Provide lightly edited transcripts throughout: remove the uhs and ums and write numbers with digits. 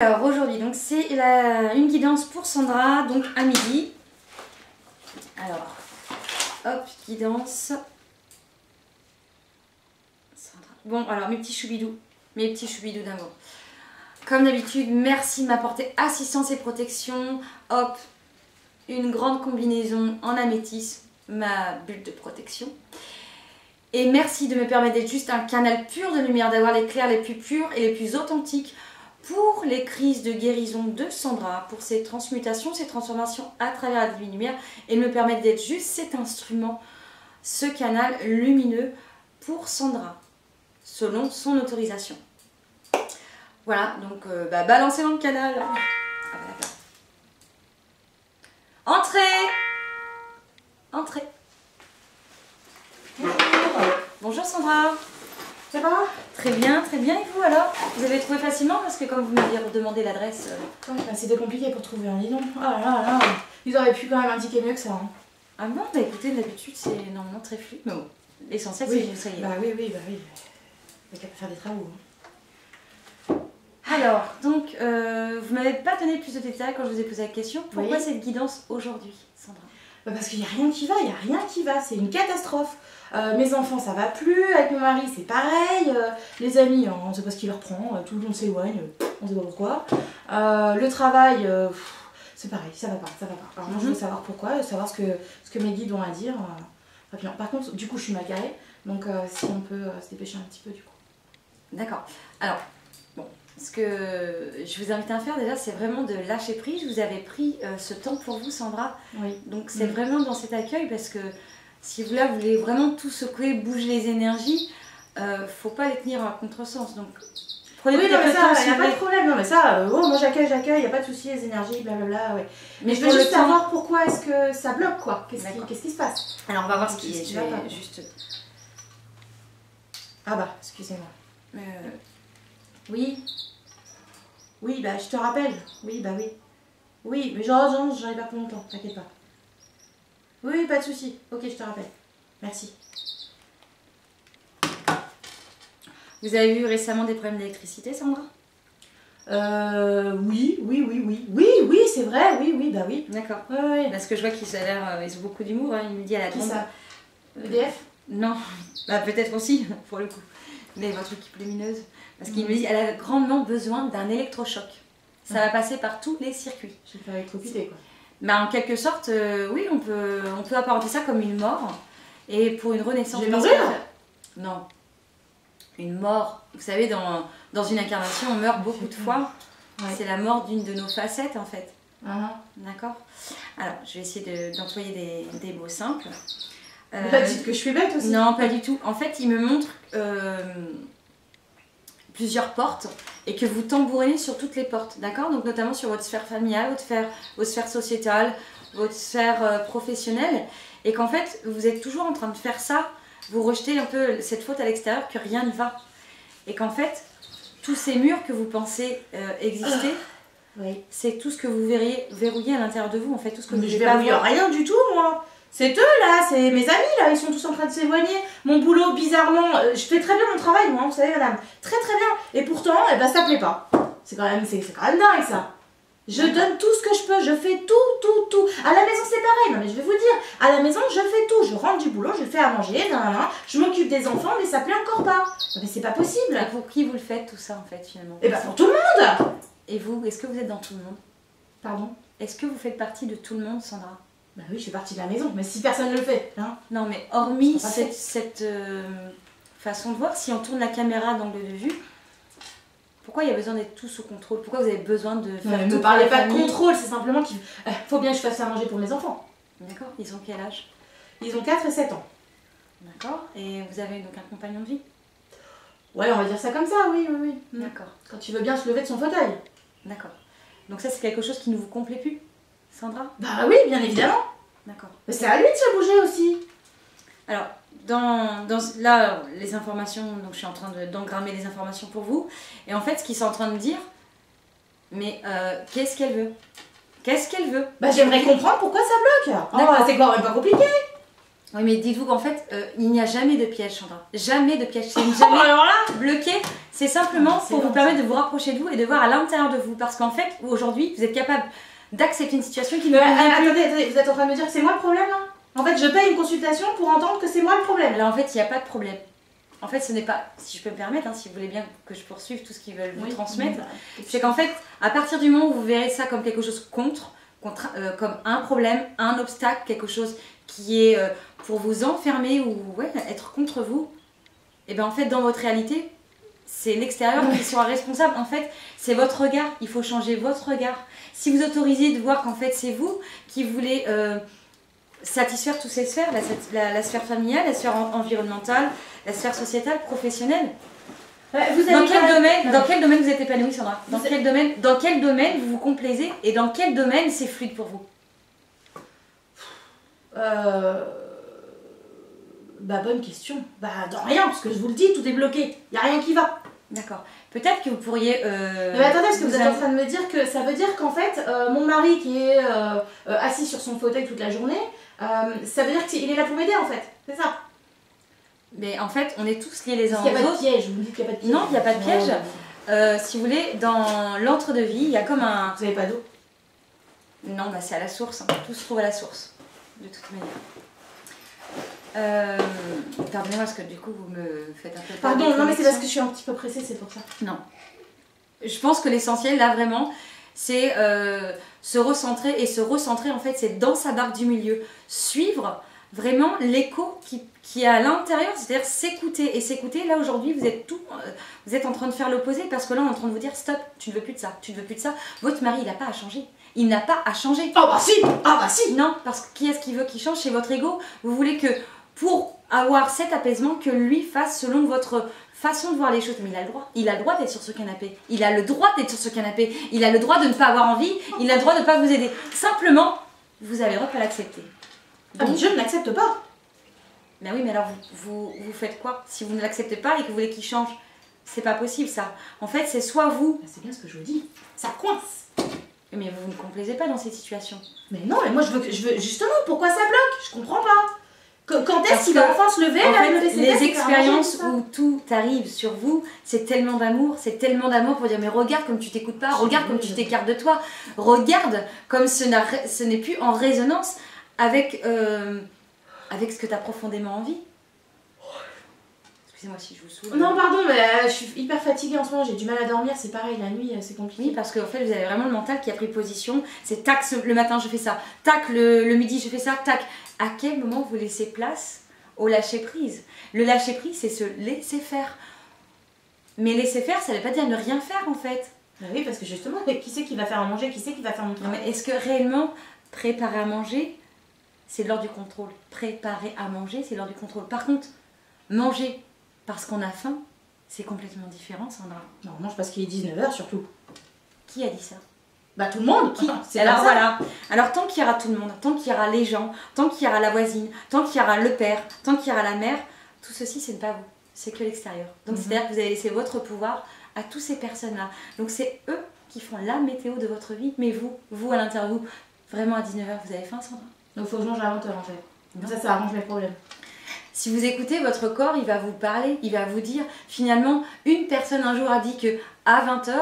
Alors aujourd'hui, donc c'est une guidance pour Sandra, donc à midi. Alors, hop, guidance. Sandra. Bon, alors mes petits choubidous d'amour. Comme d'habitude, merci de m'apporter assistance et protection. Hop, une grande combinaison en améthyste, ma bulle de protection. Et merci de me permettre d'être juste un canal pur de lumière, d'avoir les clairs les plus purs et les plus authentiques pour les crises de guérison de Sandra, pour ses transmutations, ses transformations à travers la divine lumière, et de me permettre d'être juste cet instrument, ce canal lumineux pour Sandra, selon son autorisation. Voilà, donc balancez dans le canal. Entrez. Entrez. Bonjour. Bonjour Sandra. Ça va? Très bien, et vous alors? Vous avez trouvé facilement parce que comme vous m'aviez redemandé l'adresse... Ouais, bah, c'était compliqué pour trouver un dis donc. Oh là là là. Ils auraient pu quand même indiquer mieux que ça. Hein. Ah bon, bah écoutez, d'habitude c'est normalement très fluide, mais bon, l'essentiel c'est que vous soyez là. Bah oui. Il n'y a qu'à faire des travaux. Hein. Alors, donc, vous m'avez pas donné plus de détails quand je vous ai posé la question. Pourquoi cette guidance aujourd'hui, Sandra? Bah parce qu'il n'y a rien qui va, c'est une catastrophe. Mes enfants ça va plus, avec mon mari c'est pareil, les amis on ne sait pas ce qui leur prend, tout le monde s'éloigne, on ne sait pas pourquoi. Le travail, c'est pareil, ça va pas. Alors moi je veux savoir pourquoi, savoir ce que mes guides ont à dire rapidement. Par contre, du coup je suis mal garée, donc si on peut se dépêcher un petit peu du coup. D'accord. Alors, bon, ce que je vous invite à faire déjà, c'est vraiment de lâcher prise. Vous avez pris ce temps pour vous, Sandra. Oui. Donc c'est vraiment dans cet accueil parce que si vous voulez vraiment tout secouer, bouger les énergies, faut pas les tenir à contresens. Donc prenez oui, non, mais ça, temps. il n'y a pas de problème. Non, mais ça, moi j'accueille, il n'y a pas de souci, les énergies, blablabla. Ouais. Mais je veux juste savoir pourquoi est-ce que ça bloque, quoi. Qu'est-ce qui se passe? Alors on va voir ce qui est. Je vais juste. Ah bah, excusez-moi. Oui. Oui, bah je te rappelle. Oui, bah oui. Oui, mais j'arrive pas pour longtemps, t'inquiète pas. Oui, pas de souci. Ok, je te rappelle. Merci. Vous avez eu récemment des problèmes d'électricité, Sandra? Oui, c'est vrai, oui, bah oui. D'accord. Ouais. Parce que je vois qu'ils ont beaucoup d'humour, hein. Il me dit à la grande... Qui ça? EDF? Non, bah peut-être aussi, pour le coup. Mais votre équipe lumineuse. Parce qu'il me dit qu'elle a grandement besoin d'un électrochoc. Ça va passer par tous les circuits. Je vais me faire électrocuter, quoi. Bah, en quelque sorte, oui, on peut apparenter ça comme une mort. Et pour une renaissance... Je vais mourir? Non. Une mort. Vous savez, dans une incarnation, on meurt beaucoup de fois. Ouais. C'est la mort d'une de nos facettes, en fait. D'accord? Alors, je vais essayer d'employer des mots simples. Pas dites que je suis bête aussi. Non, pas du tout. En fait, il me montre plusieurs portes et que vous tambourinez sur toutes les portes, d'accord? Donc notamment sur votre sphère familiale, votre sphère sociétale, votre sphère professionnelle, et qu'en fait, vous êtes toujours en train de faire ça, vous rejetez un peu cette faute à l'extérieur, que rien ne va. Et qu'en fait, tous ces murs que vous pensez exister, c'est tout ce que vous verrouillez à l'intérieur de vous, en fait, tout ce que vous ne verrouille rien du tout, moi. C'est eux là, c'est mes amis là, ils sont tous en train de s'éloigner. Mon boulot, bizarrement, je fais très bien mon travail, moi, vous savez, madame. Très bien. Et pourtant, ça plaît pas. C'est quand même dingue ça. Je donne tout ce que je peux, je fais tout. À la maison, c'est pareil, non mais je vais vous dire. À la maison, je fais tout. Je rentre du boulot, je fais à manger, je m'occupe des enfants, mais ça plaît encore pas. Non, mais c'est pas possible. Et pour qui vous le faites tout ça en fait, finalement? Et pour tout le monde. Et vous, est-ce que vous êtes dans tout le monde? Pardon? Est-ce que vous faites partie de tout le monde, Sandra? Bah oui, je fais partie de la maison, mais si personne ne le fait, hein. Non, mais hormis cette façon de voir, si on tourne la caméra d'angle de vue, pourquoi il y a besoin d'être tout sous contrôle? Pourquoi vous avez besoin de faire tout? Ne parlez pas de contrôle, c'est simplement qu'il faut bien que je fasse à manger pour mes enfants. D'accord. Ils ont quel âge? Ils ont 4 et 7 ans. D'accord. Et vous avez donc un compagnon de vie? Ouais, on va dire ça comme ça, oui. D'accord. Quand il veut bien se lever de son fauteuil. D'accord. Donc ça, c'est quelque chose qui ne vous complaît plus, Sandra? Bah oui, bien évidemment. D'accord. Mais c'est à lui de se bouger aussi. Alors, là, les informations, donc je suis en train d'engrammer les informations pour vous. Et en fait, ce qu'ils sont en train de dire, mais qu'est-ce qu'elle veut? Qu'est-ce qu'elle veut? Bah j'aimerais comprendre pourquoi ça bloque. C'est quand même pas compliqué. Oui, mais dites-vous qu'en fait, il n'y a jamais de piège, Chandra. Jamais de piège. C'est Oh, jamais alors là bloqué. C'est simplement c'est pour vous bon, permettre de vous rapprocher de vous et de voir à l'intérieur de vous. Parce qu'en fait, aujourd'hui, vous êtes capable d'accepter une situation qui ne vous convient plus. Attendez, vous êtes en train de me dire que c'est moi le problème là? En fait, je paye une consultation pour entendre que c'est moi le problème. Alors en fait, il n'y a pas de problème. En fait, ce n'est pas, si je peux me permettre, hein, si vous voulez bien que je poursuive tout ce qu'ils veulent vous transmettre, c'est qu'en fait, à partir du moment où vous verrez ça comme quelque chose comme un problème, un obstacle, quelque chose qui est pour vous enfermer ou être contre vous, et bien en fait, dans votre réalité, c'est l'extérieur qui sera responsable. En fait, c'est votre regard. Il faut changer votre regard. Si vous autorisez de voir qu'en fait, c'est vous qui voulez satisfaire toutes ces sphères, la sphère familiale, la sphère environnementale, la sphère sociétale, professionnelle. Dans quel domaine vous êtes épanouie, Sandra? Dans quel domaine vous vous complaisez et dans quel domaine c'est fluide pour vous? Bonne question. Dans rien, parce que je vous le dis, tout est bloqué. Il n'y a rien qui va. D'accord. Peut-être que vous pourriez... Mais attendez, parce que vous êtes en train de me dire que ça veut dire qu'en fait, mon mari qui est assis sur son fauteuil toute la journée, ça veut dire qu'il est là pour m'aider en fait. C'est ça. Mais en fait, on est tous liés les uns aux autres. Il n'y a pas autres. de piège, vous me dites qu'il n'y a pas de piège. Non, il n'y a pas de piège. Si vous voulez, dans l'entre-deux-vie, il y a comme un... Vous n'avez pas d'eau? Non, c'est à la source. Hein. Tout se trouve à la source, de toute manière. Pardonnez-moi parce que du coup vous me faites un peu... Pardon, non mais c'est parce que je suis un petit peu pressée, c'est pour ça. Non. Je pense que l'essentiel là vraiment, c'est se recentrer et se recentrer en fait, c'est dans sa barque du milieu. Suivre vraiment l'écho qui est à l'intérieur, c'est-à-dire s'écouter. Et s'écouter, là aujourd'hui vous êtes en train de faire l'opposé parce que là on est en train de vous dire stop, tu ne veux plus de ça, tu ne veux plus de ça. Votre mari il n'a pas à changer. Il n'a pas à changer. Ah bah si! Ah bah si! Non, parce que qui est-ce qui veut qu'il change? C'est votre ego. Vous voulez que pour avoir cet apaisement, que lui fasse selon votre façon de voir les choses. Mais il a le droit. Il a le droit d'être sur ce canapé. Il a le droit d'être sur ce canapé. Il a le droit de ne pas avoir envie. Il a le droit de ne pas vous aider. Simplement, vous avez le droit de l'accepter. Donc, je ne l'accepte pas. Ben oui, mais alors vous faites quoi? Si vous ne l'acceptez pas et que vous voulez qu'il change, c'est pas possible ça. En fait, c'est soit vous... C'est bien ce que je vous dis. Ça coince. Mais vous ne complaisez pas dans cette situation. Mais non, mais moi je veux justement, pourquoi ça bloque? Je comprends pas. Quand est-ce qu'il va enfin se lever en là, fait, les expériences où tout arrive sur vous, c'est tellement d'amour pour dire mais regarde comme tu t'écoutes pas, regarde comme tu t'écartes de toi, regarde comme ce n'est plus en résonance avec ce que tu as profondément envie. Excusez-moi si je vous saoule. Non, pardon, mais je suis hyper fatiguée en ce moment, j'ai du mal à dormir, c'est pareil, la nuit c'est compliqué. Oui, parce qu'en fait vous avez vraiment le mental qui a pris position, c'est tac le matin je fais ça, tac le midi je fais ça, tac. À quel moment vous laissez place au lâcher prise? Le lâcher prise c'est se laisser faire. Mais laisser faire ça ne veut pas dire ne rien faire en fait. Bah oui, parce que justement, qui c'est qui va faire à manger, qui c'est qui va faire mon travail? Mais est-ce que réellement préparer à manger c'est de l'ordre du contrôle? Préparer à manger c'est de l'ordre du contrôle. Par contre, manger parce qu'on a faim, c'est complètement différent, Sandra. Non, on mange parce qu'il est 19h surtout. Qui a dit ça? Bah tout le monde. Qui? C'est alors ça. Voilà. Alors tant qu'il y aura tout le monde, tant qu'il y aura les gens, tant qu'il y aura la voisine, tant qu'il y aura le père, tant qu'il y aura la mère, tout ceci c'est pas vous, c'est que l'extérieur. Donc c'est-à-dire que vous avez laissé votre pouvoir à toutes ces personnes-là. Donc c'est eux qui font la météo de votre vie, mais vous à l'intérieur, vous, vraiment à 19h, vous avez faim, Sandra? Donc il faut que je mange à 20h en fait. Donc ça arrange mes problèmes. Si vous écoutez, votre corps, il va vous parler, il va vous dire, finalement, une personne un jour a dit que à 20h,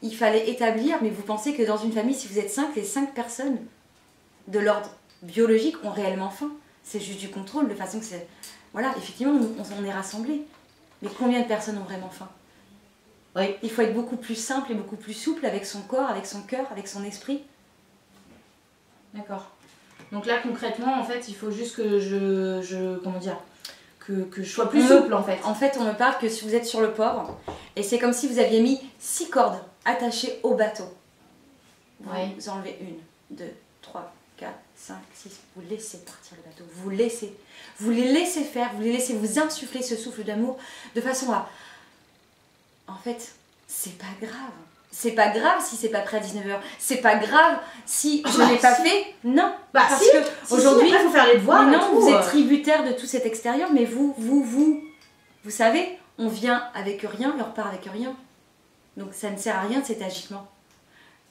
il fallait établir, mais vous pensez que dans une famille, si vous êtes 5, les 5 personnes de l'ordre biologique ont réellement faim. C'est juste du contrôle, de façon que c'est... Voilà, effectivement, on est rassemblés. Mais combien de personnes ont vraiment faim? Oui. Il faut être beaucoup plus simple et beaucoup plus souple avec son corps, avec son cœur, avec son esprit. D'accord. Donc là, concrètement, en fait, il faut juste que comment dire, que je sois plus souple, en fait. En fait, on me parle que si vous êtes sur le port, et c'est comme si vous aviez mis 6 cordes attachées au bateau. Ouais. Vous enlevez 1, 2, 3, 4, 5, 6. Vous laissez partir le bateau. Vous les laissez faire, vous les laissez vous insuffler ce souffle d'amour de façon à... En fait, c'est pas grave. C'est pas grave si c'est pas prêt à 19h. C'est pas grave si je l'ai pas fait. Non. Parce que aujourd'hui, il faut faire les devoirs. Mais non, vous êtes tributaire de tout cet extérieur, mais vous savez, on vient avec rien et on repart avec rien. Donc ça ne sert à rien de cet agitement.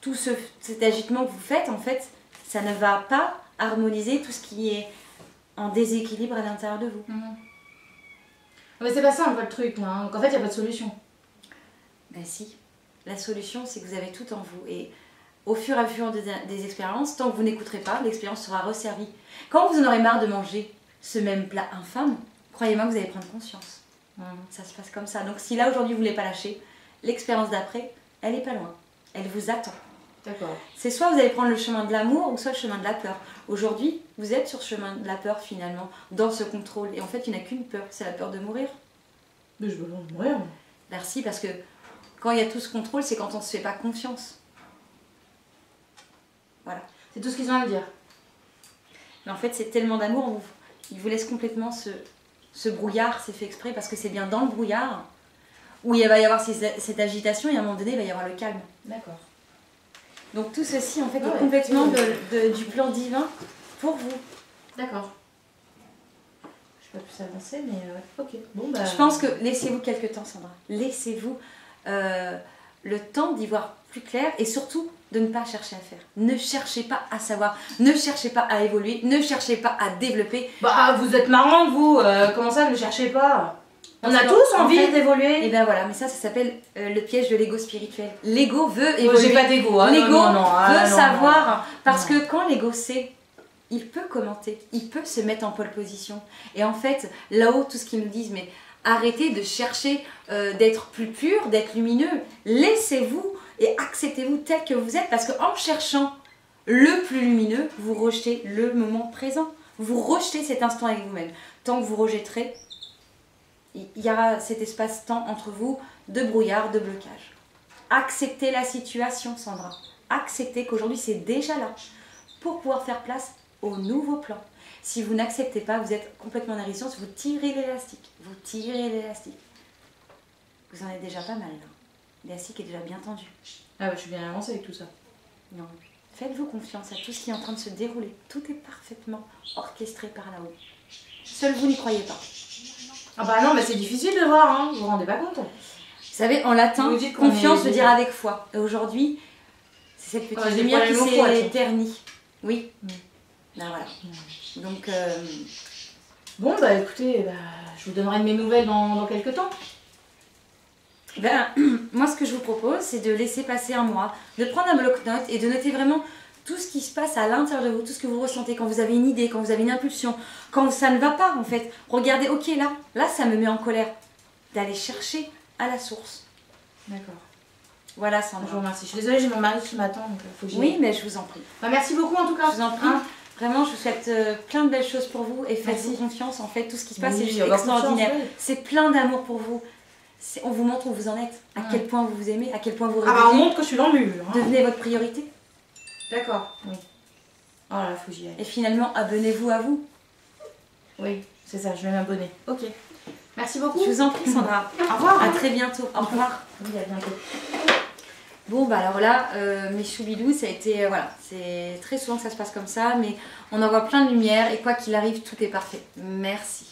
Tout cet agitement que vous faites, en fait, ça ne va pas harmoniser tout ce qui est en déséquilibre à l'intérieur de vous. Mais c'est pas ça le truc, hein. Donc en fait, il n'y a pas de solution. Ben si, la solution c'est que vous avez tout en vous et au fur et à mesure des expériences, tant que vous n'écouterez pas, l'expérience sera resservie. Quand vous en aurez marre de manger ce même plat infâme, croyez-moi que vous allez prendre conscience. Ça se passe comme ça. Donc si là aujourd'hui vous ne voulez pas lâcher, l'expérience d'après, elle n'est pas loin. Elle vous attend. D'accord. C'est soit vous allez prendre le chemin de l'amour ou soit le chemin de la peur. Aujourd'hui, vous êtes sur le chemin de la peur finalement, dans ce contrôle. Et en fait, il n'y a qu'une peur, c'est la peur de mourir. Mais je veux pas mourir. Merci, parce que quand il y a tout ce contrôle, c'est quand on ne se fait pas confiance. Voilà. C'est tout ce qu'ils ont à me dire. Mais en fait, c'est tellement d'amour, il vous laisse complètement ce brouillard, c'est fait exprès, parce que c'est bien dans le brouillard où il va y avoir cette agitation et à un moment donné, il va y avoir le calme. D'accord. Donc tout ceci, en fait, est complètement du plan divin pour vous. D'accord. Je ne vais pas plus avancer, mais ok. Bon, bah... Je pense que laissez-vous quelques temps, Sandra. Laissez-vous le temps d'y voir plus clair et surtout de ne pas chercher à faire. Ne cherchez pas à savoir, ne cherchez pas à évoluer, ne cherchez pas à développer. Bah, vous êtes marrant, vous. Comment ça, ne cherchez pas? On a tous envie d'évoluer. Et bien voilà, mais ça s'appelle le piège de l'ego spirituel. L'ego veut évoluer. J'ai pas d'ego. Hein. L'ego veut savoir. Non. Parce que quand l'ego sait, il peut commenter, il peut se mettre en pole position. Et en fait, là-haut, tout ce qu'ils nous disent, mais arrêtez de chercher d'être plus pur, d'être lumineux. Laissez-vous et acceptez-vous tel que vous êtes. Parce qu'en cherchant le plus lumineux, vous rejetez le moment présent. Vous rejetez cet instant avec vous-même. Tant que vous rejetterez, il y aura cet espace-temps entre vous de brouillard, de blocage. Acceptez la situation, Sandra. Acceptez qu'aujourd'hui, c'est déjà là pour pouvoir faire place au nouveau plan. Si vous n'acceptez pas, vous êtes complètement en résistance, vous tirez l'élastique. Vous tirez l'élastique. Vous en êtes déjà pas mal, là. L'élastique est déjà bien tendu. Ah bah, je suis bien avancée avec tout ça. Non. Faites-vous confiance à tout ce qui est en train de se dérouler. Tout est parfaitement orchestré par là-haut. Seul vous n'y croyez pas. Ah bah non, mais c'est difficile de voir, hein. Vous vous rendez pas compte? Vous savez, en latin, confiance veut dire avec foi. Et aujourd'hui, c'est cette petite lumière qui s'est ternie. Oui. Ben voilà. Donc, bon, bah écoutez, je vous donnerai de mes nouvelles dans quelques temps. Ben, moi, ce que je vous propose, c'est de laisser passer un mois, de prendre un bloc-notes et de noter vraiment tout ce qui se passe à l'intérieur de vous, tout ce que vous ressentez quand vous avez une idée, quand vous avez une impulsion, quand ça ne va pas en fait. Regardez, ok, là ça me met en colère. D'aller chercher à la source. D'accord. Voilà, Sandra. Je vous remercie. Je suis désolée, j'ai mon mari qui m'attend, donc faut que j'y aille. Oui, mais je vous en prie. Bah, merci beaucoup en tout cas. Je vous en prie. Vraiment, je vous souhaite plein de belles choses pour vous et faites-vous confiance. En fait, tout ce qui se passe, c'est juste extraordinaire. C'est plein d'amour pour vous. On vous montre où vous en êtes, à quel point vous vous aimez, à quel point vous réveillez. Ah bah on montre que je suis dans le mur. Devenez votre priorité. D'accord. Oui. Oh là, faut que j'y aille. Et finalement, abonnez-vous à vous. Oui, c'est ça, je vais m'abonner. Ok. Merci beaucoup. Je vous en prie, Sandra. Au revoir. À très bientôt. Au revoir. Oui, à bientôt. Bon, bah alors là, mes choubidous, ça a été, voilà, c'est très souvent que ça se passe comme ça, mais on en voit plein de lumière et quoi qu'il arrive, tout est parfait. Merci.